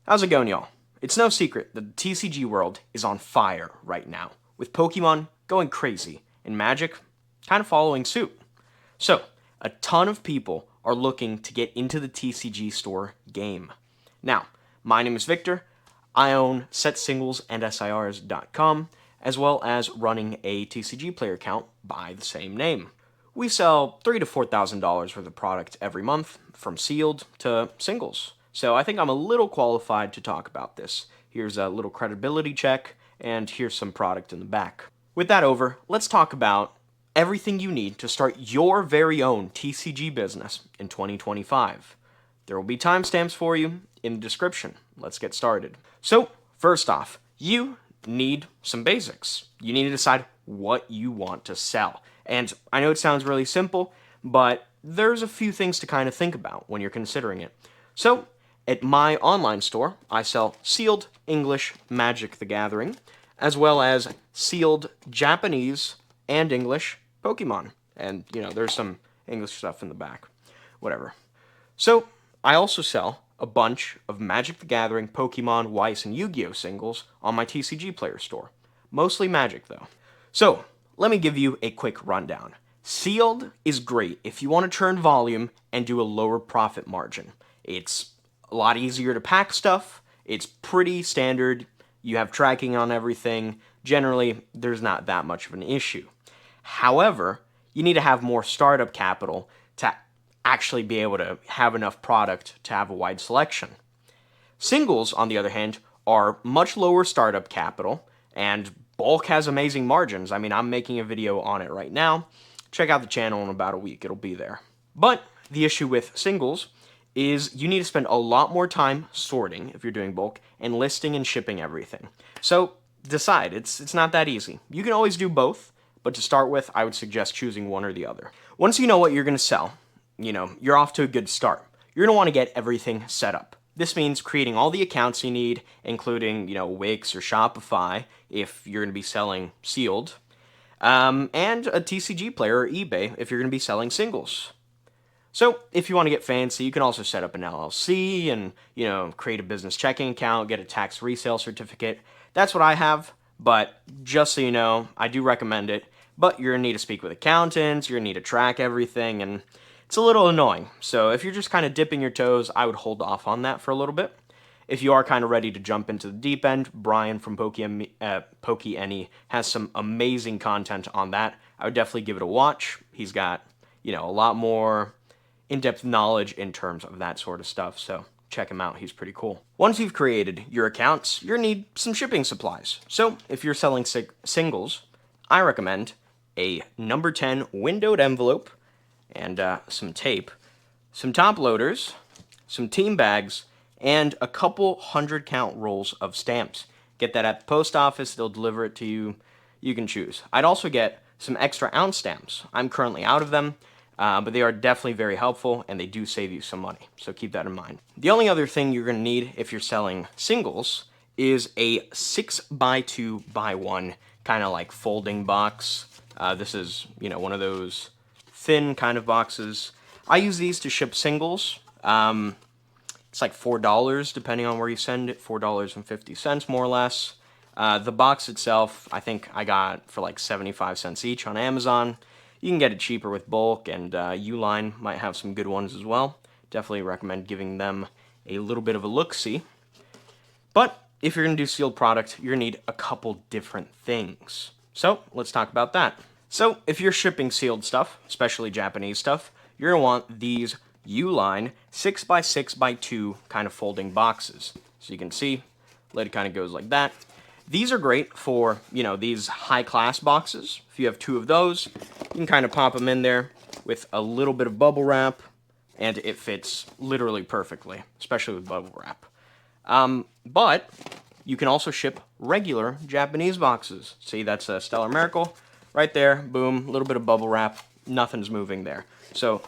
How's it going, y'all? It's no secret that the TCG world is on fire right now, with Pokemon going crazy and Magic kind of following suit. So, a ton of people are looking to get into the TCG store game. Now, my name is Victor. I own SetSinglesAndSIRs.com, as well as running a TCG player account by the same name. We sell $3,000 to $4,000 worth of product every month, from sealed to singles. So I think I'm a little qualified to talk about this. Here's a little credibility check, and here's some product in the back. With that over, let's talk about everything you need to start your very own TCG business in 2025. There will be timestamps for you in the description. Let's get started. So, first off, you need some basics. You need to decide what you want to sell. And I know it sounds really simple, but there's a few things to kind of think about when you're considering it. So, at my online store, I sell sealed English Magic the Gathering, as well as sealed Japanese and English Pokemon. And, there's some English stuff in the back. Whatever. So, I also sell a bunch of Magic the Gathering, Pokemon, Weiss, and Yu-Gi-Oh! Singles on my TCG Player store. Mostly Magic, though. So, let me give you a quick rundown. Sealed is great if you want to churn volume and do a lower profit margin. It's a lot easier to pack stuff. It's pretty standard. You have tracking on everything. Generally, there's not that much of an issue. However, you need to have more startup capital to actually be able to have enough product to have a wide selection. Singles, on the other hand, are much lower startup capital, and bulk has amazing margins. I mean, I'm making a video on it right now. Check out the channel in about a week. It'll be there. But the issue with singles is you need to spend a lot more time sorting if you're doing bulk and listing and shipping everything. So decide. It's not that easy. You can always do both, but to start with, I would suggest choosing one or the other. Once you know what you're going to sell, you're off to a good start. You're going to want to get everything set up. This means creating all the accounts you need, including, Wix or Shopify if you're going to be selling sealed, and a TCG player or eBay if you're going to be selling singles. So, if you want to get fancy, you can also set up an LLC and, create a business checking account, get a tax resale certificate. That's what I have, but just so you know, I do recommend it, but you're going to need to speak with accountants, you're going to need to track everything, and it's a little annoying. So, if you're just kind of dipping your toes, I would hold off on that for a little bit. If you are kind of ready to jump into the deep end, Brian from PokeAny has some amazing content on that. I would definitely give it a watch. He's got, a lot more in-depth knowledge in terms of that sort of stuff, so check him out. He's pretty cool. Once you've created your accounts, you're going to need some shipping supplies. So if you're selling singles, I recommend a number 10 windowed envelope and some tape, some top loaders, some team bags, and a couple 100-count rolls of stamps. Get that at the post office. They'll deliver it to you. You can choose. I'd also get some extra ounce stamps. I'm currently out of them, but they are definitely very helpful, and they do save you some money, so keep that in mind. The only other thing you're going to need if you're selling singles is a 6x2x1 kind of like folding box. This is, one of those thin kind of boxes. I use these to ship singles. It's like $4 depending on where you send it, $4.50 more or less. The box itself, I think I got for like 75 cents each on Amazon. You can get it cheaper with bulk, and Uline might have some good ones as well. Definitely recommend giving them a little bit of a look-see. But if you're going to do sealed product, you're going to need a couple different things. So let's talk about that. So if you're shipping sealed stuff, especially Japanese stuff, you're going to want these Uline 6x6x2 kind of folding boxes. So you can see, lid kind of goes like that. These are great for, these high-class boxes. If you have two of those, you can kind of pop them in there with a little bit of bubble wrap, and it fits literally perfectly, especially with bubble wrap. But you can also ship regular Japanese boxes. See, that's a Stellar Miracle right there. Boom, a little bit of bubble wrap. Nothing's moving there. So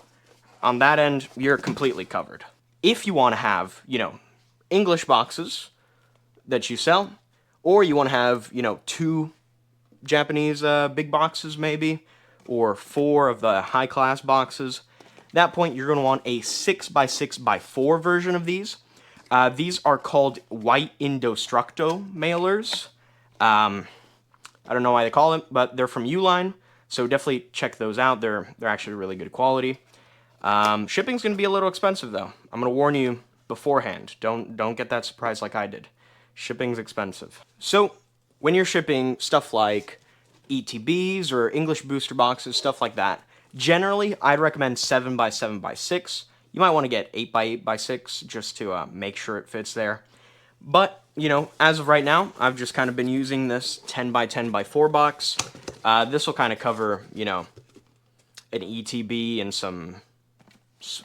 on that end, you're completely covered. If you want to have, English boxes that you sell, or you want to have, two Japanese big boxes maybe, or 4 of the high-class boxes, at that point you're going to want a 6x6x4 version of these. These are called white Indestructo mailers. I don't know why they call it, but they're from Uline, so definitely check those out. They're actually really good quality. Shipping's gonna be a little expensive though. I'm gonna warn you beforehand. Don't get that surprise like I did. Shipping's expensive. So when you're shipping stuff like ETBs or English booster boxes, stuff like that, generally I'd recommend 7x7x6. You might want to get 8x8x6 just to make sure it fits there. But, you know, as of right now, I've just kind of been using this 10x10x4 box. This will kind of cover, you know, an ETB and some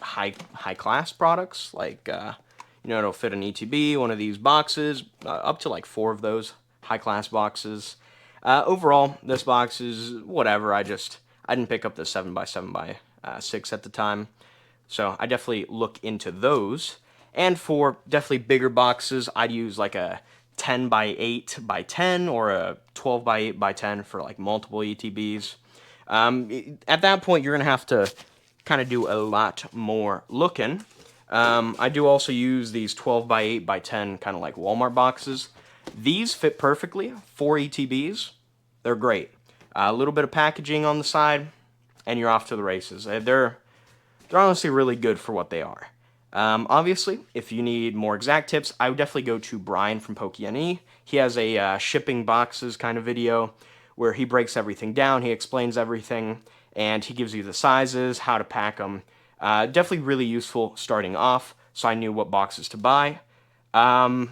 high class products. Like, you know, it'll fit an ETB, one of these boxes, up to like 4 of those high class boxes. Overall, this box is whatever. I didn't pick up the 7x7x6 at the time. So I definitely look into those. And for definitely bigger boxes, I'd use like a 10x8x10 or a 12x8x10 for like multiple ETBs. At that point, you're going to have to kind of do a lot more looking. I do also use these 12x8x10 kind of like Walmart boxes. These fit perfectly for ETBs. They're great. A little bit of packaging on the side, and you're off to the races. They're honestly really good for what they are. Obviously, if you need more exact tips, I would definitely go to Brian from PokeNE. He has a shipping boxes kind of video where he breaks everything down, he explains everything, and he gives you the sizes, how to pack them. Definitely really useful starting off, so I knew what boxes to buy. But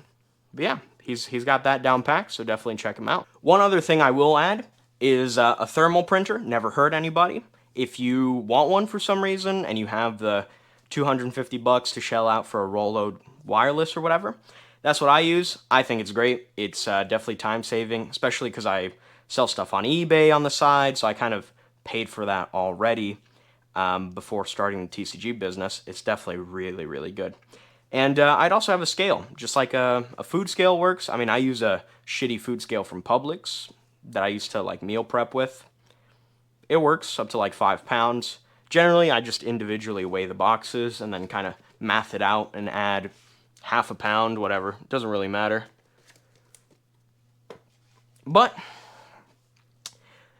yeah, he's got that down packed, so definitely check him out. One other thing I will add is a thermal printer. Never hurt anybody. If you want one for some reason and you have the $250 to shell out for a roll load wireless or whatever, that's what I use. I think it's great. It's definitely time saving, especially because I sell stuff on eBay on the side, so I kind of paid for that already before starting the TCG business. It's definitely really, really good. And I'd also have a scale, just like a food scale works. I mean, I use a shitty food scale from Publix that I used to like meal prep with. It works up to like 5 pounds. Generally, I just individually weigh the boxes and then kind of math it out and add half a pound, whatever. It doesn't really matter. But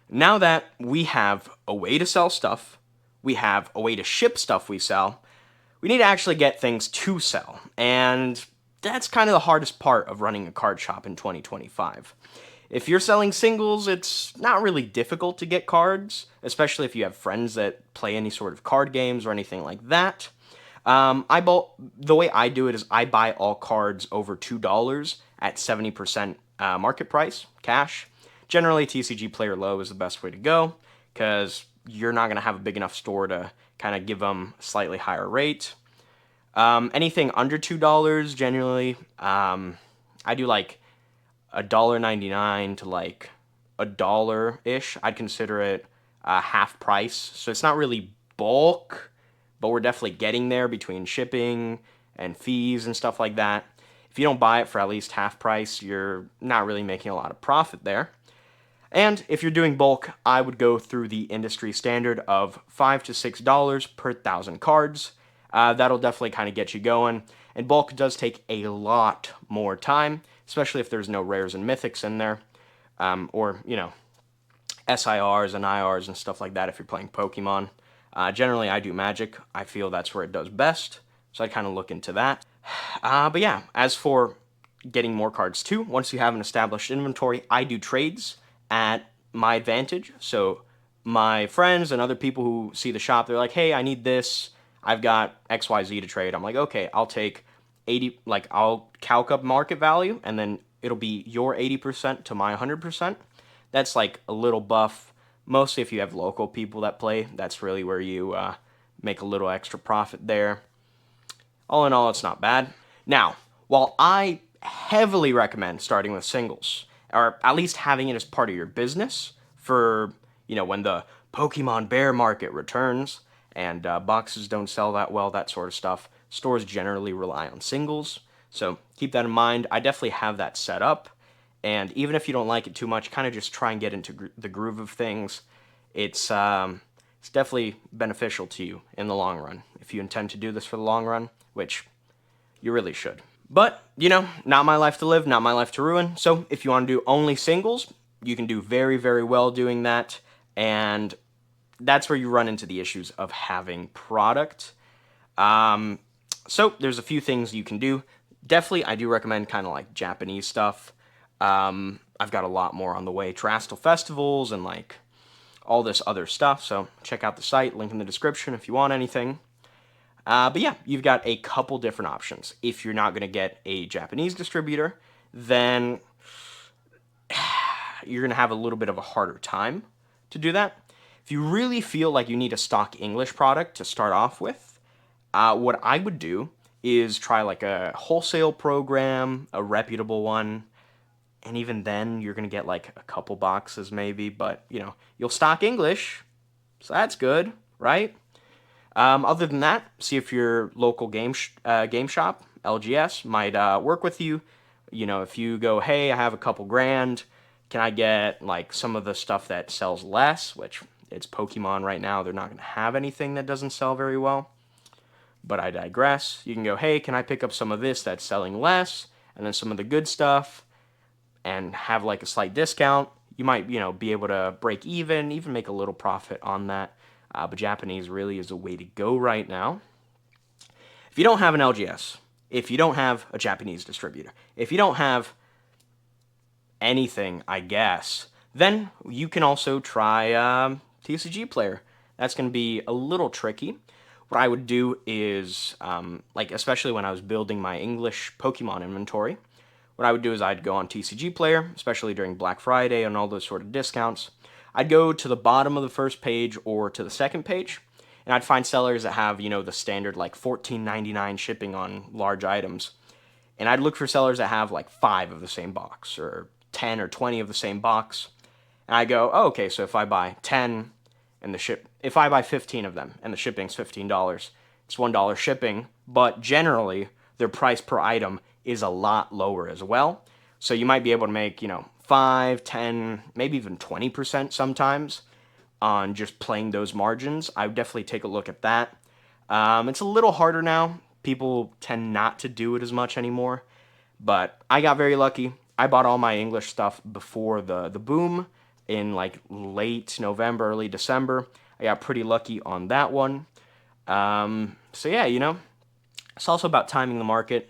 now that we have a way to sell stuff, we have a way to ship stuff we sell, we need to actually get things to sell. And that's kind of the hardest part of running a card shop in 2025. If you're selling singles, it's not really difficult to get cards, especially if you have friends that play any sort of card games or anything like that. The way I do it is I buy all cards over $2 at 70% market price, cash. Generally, TCG Player Low is the best way to go, because you're not going to have a big enough store to kind of give them a slightly higher rate. Anything under $2, generally, I do like $1.99 to like $1-ish. I'd consider it half price. So it's not really bulk, but we're definitely getting there between shipping and fees and stuff like that. If you don't buy it for at least half price, you're not really making a lot of profit there. And if you're doing bulk, I would go through the industry standard of $5 to $6 per 1,000 cards. That'll definitely kind of get you going. And bulk does take a lot more time, especially if there's no rares and mythics in there. Or, you know, SIRs and IRs and stuff like that if you're playing Pokemon. Generally, I do Magic. I feel that's where it does best, so I kind of look into that. But yeah, as for getting more cards too, once you have an established inventory, I do trades at my advantage. So my friends and other people who see the shop, they're like, hey, I need this. I've got XYZ to trade. I'm like, okay, I'll take 80, like I'll calc up market value, and then it'll be your 80% to my 100%. That's like a little buff. Mostly if you have local people that play, that's really where you make a little extra profit there. All in all, it's not bad. Now, while I heavily recommend starting with singles, or at least having it as part of your business for, you know, when the Pokemon bear market returns and boxes don't sell that well, that sort of stuff, stores generally rely on singles. So keep that in mind. I definitely have that set up. And even if you don't like it too much, kind of just try and get into the groove of things. It's definitely beneficial to you in the long run. If you intend to do this for the long run, which you really should. But, not my life to live, not my life to ruin. So if you want to do only singles, you can do very, very well doing that. And that's where you run into the issues of having product. Um, so there's a few things you can do. Definitely, I do recommend kind of like Japanese stuff. I've got a lot more on the way. Terrestrial festivals and like all this other stuff. So check out the site, link in the description if you want anything. But yeah, you've got a couple different options. If you're not going to get a Japanese distributor, then you're going to have a little bit of a harder time to do that. If you really feel like you need a stock English product to start off with, what I would do is try like a wholesale program, a reputable one, and even then you're going to get like a couple boxes maybe, but you'll stock English, so that's good, right? Other than that, see if your local game shop, LGS, might work with you. If you go, hey, I have a couple grand, can I get like some of the stuff that sells less? Which it's Pokemon right now. They're not going to have anything that doesn't sell very well. But I digress. You can go, hey, can I pick up some of this that's selling less, and then some of the good stuff, and have like a slight discount? You might, be able to break even make a little profit on that. But Japanese really is a way to go right now. If you don't have an LGS, if you don't have a Japanese distributor, if you don't have anything, I guess, then you can also try TCG Player. That's going to be a little tricky. What I would do is, especially when I was building my English Pokemon inventory, what I would do is I'd go on TCG Player, especially during Black Friday and all those sort of discounts. I'd go to the bottom of the first page or to the second page, and I'd find sellers that have, the standard like $14.99 shipping on large items. And I'd look for sellers that have like 5 of the same box or 10 or 20 of the same box. And I go, oh, okay, so if I buy 10 and if I buy 15 of them and the shipping's $15, it's $1 shipping, but generally their price per item is a lot lower as well. So you might be able to make, 5, 10, maybe even 20% sometimes on just playing those margins. I would definitely take a look at that. It's a little harder now. People tend not to do it as much anymore. But I got very lucky. I bought all my English stuff before the boom in like late November, early December. I got pretty lucky on that one. So yeah, it's also about timing the market.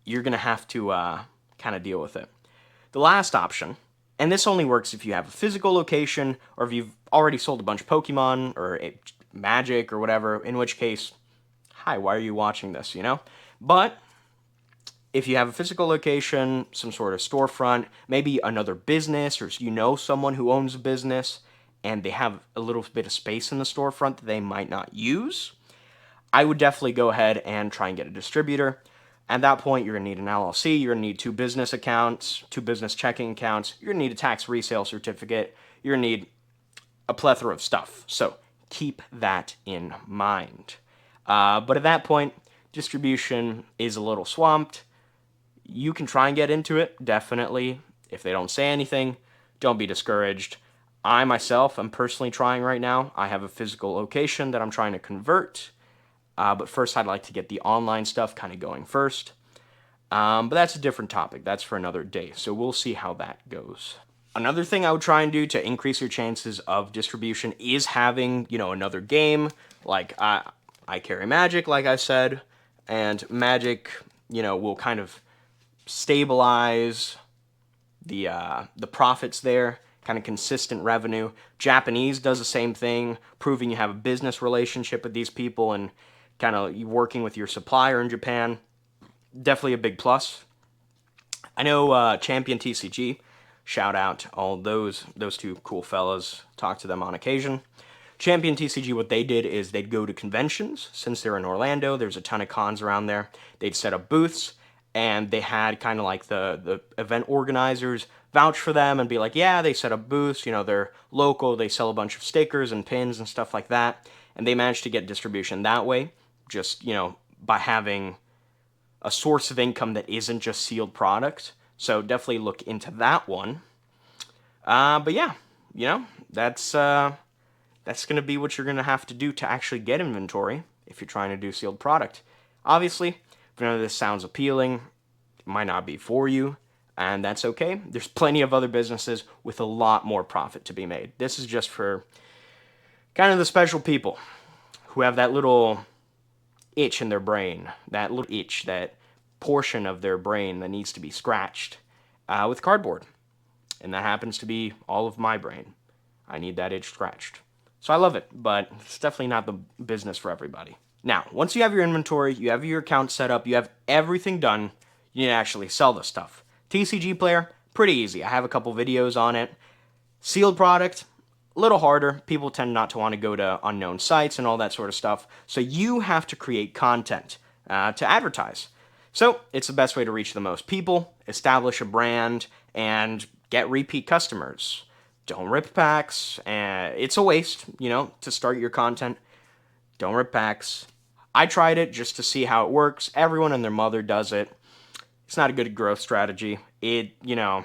You're going to have to kind of deal with it. The last option, and this only works if you have a physical location or if you've already sold a bunch of Pokemon or Magic or whatever, in which case, hi, why are you watching this, But if you have a physical location, some sort of storefront, maybe another business, or someone who owns a business and they have a little bit of space in the storefront that they might not use, I would definitely go ahead and try and get a distributor. At that point, you're going to need an LLC, you're going to need 2 business accounts, 2 business checking accounts, you're going to need a tax resale certificate, you're going to need a plethora of stuff. So keep that in mind. But at that point, distribution is a little swamped. You can try and get into it, definitely. If they don't say anything, don't be discouraged. I myself am personally trying right now. I have a physical location that I'm trying to convert. But first, I'd like to get the online stuff kind of going first. But that's a different topic. That's for another day. So we'll see how that goes. Another thing I would try and do to increase your chances of distribution is having, another game. Like, I carry Magic, like I said. And Magic, will kind of stabilize the profits there. Kind of consistent revenue. Japanese does the same thing, proving you have a business relationship with these people and kind of working with your supplier in Japan. Definitely a big plus. I know Champion TCG, shout out all those 2 cool fellas, talk to them on occasion. Champion TCG, what they did is they'd go to conventions. Since they're in Orlando, there's a ton of cons around there. They'd set up booths, and they had kind of like the event organizers vouch for them and be like, yeah, they set up booths, they're local, they sell a bunch of stickers and pins and stuff like that. And they managed to get distribution that way, just, by having a source of income that isn't just sealed product. So definitely look into that one. But yeah, that's going to be what you're going to have to do to actually get inventory if you're trying to do sealed product. Obviously, If none of this sounds appealing, it might not be for you, and that's okay. There's plenty of other businesses with a lot more profit to be made. This is just for kind of the special people who have that little itch in their brain, that little itch, that portion of their brain that needs to be scratched with cardboard. And that happens to be all of my brain. I need that itch scratched. So I love it, but it's definitely not the business for everybody. Now, once you have your inventory, you have your account set up, you have everything done, you need to actually sell the stuff. TCG Player, pretty easy. I have a couple videos on it. Sealed product, a little harder. People tend not to want to go to unknown sites and all that sort of stuff. So you have to create content to advertise. So it's the best way to reach the most people, establish a brand, and get repeat customers. Don't rip packs. It's a waste, to start your content. Don't rip packs. I tried it just to see how it works. Everyone and their mother does it. It's not a good growth strategy. It'll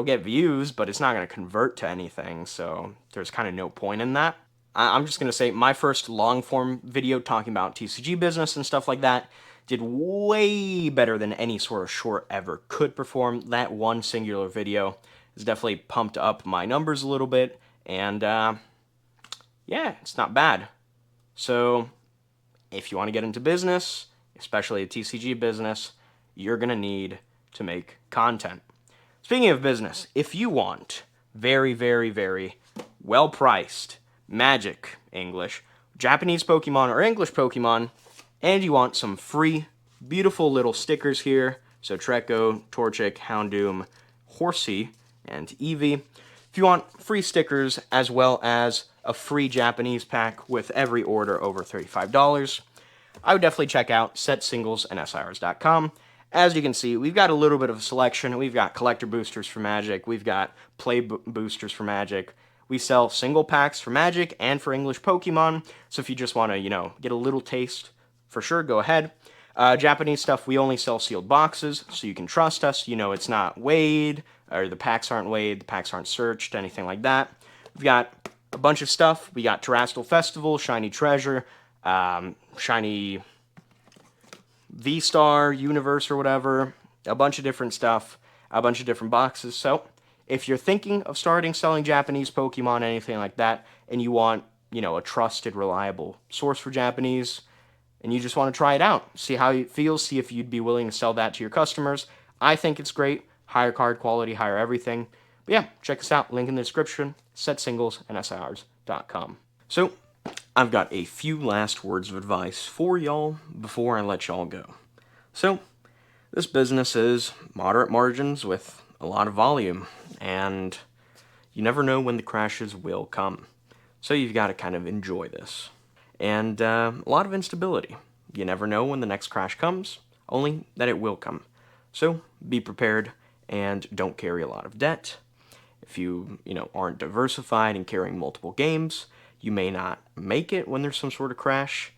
get views, but it's not going to convert to anything, so there's kind of no point in that. I'm just going to say my first long-form video talking about TCG business and stuff like that did way better than any sort of short ever could perform. That one singular video has definitely pumped up my numbers a little bit, and yeah, it's not bad. So if you want to get into business, especially a TCG business, you're going to need to make content. Speaking of business, if you want very, very, very well-priced Magic English, Japanese Pokemon, or English Pokemon, and you want some free, beautiful little stickers here, so Treecko, Torchic, Houndoom, Horsey, and Eevee. If you want free stickers as well as a free Japanese pack with every order over $35, I would definitely check out setsinglesandsirs.com. As you can see, we've got a little bit of a selection. We've got collector boosters for Magic. We've got play boosters for Magic. We sell single packs for Magic and for English Pokemon. So if you just want to, get a little taste, for sure, go ahead. Japanese stuff, we only sell sealed boxes, so you can trust us. It's not weighed, or the packs aren't weighed, the packs aren't searched, anything like that. We've got a bunch of stuff. We got Terrestrial Festival, Shiny Treasure, Shiny V-Star, Universe, or whatever, a bunch of different stuff, a bunch of different boxes. So if you're thinking of selling Japanese Pokemon, anything like that, and you want, a trusted, reliable source for Japanese, and you just want to try it out, see how it feels, see if you'd be willing to sell that to your customers, I think it's great. Higher card quality, higher everything. But yeah, check us out. Link in the description, setsinglesandsirs.com. So I've got a few last words of advice for y'all before I let y'all go. So, this business is moderate margins with a lot of volume, and you never know when the crashes will come. So you've got to kind of enjoy this. And a lot of instability. You never know when the next crash comes, only that it will come. So be prepared and don't carry a lot of debt. If you, aren't diversified and carrying multiple games, you may not make it when there's some sort of crash.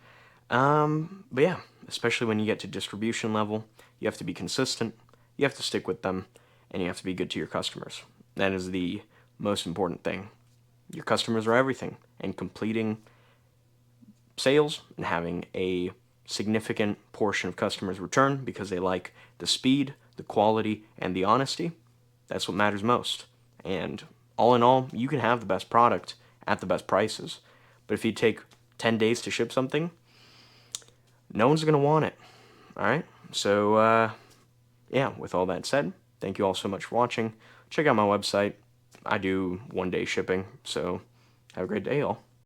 But yeah, especially when you get to distribution level, you have to be consistent, you have to stick with them, and you have to be good to your customers. That is the most important thing. Your customers are everything, and completing sales and having a significant portion of customers return because they like the speed, the quality, and the honesty, that's what matters most. And all in all, you can have the best product at the best prices. But if you take 10 days to ship something, no one's going to want it. All right? So, yeah, with all that said, thank you all so much for watching. Check out my website. I do one-day shipping, so have a great day, y'all.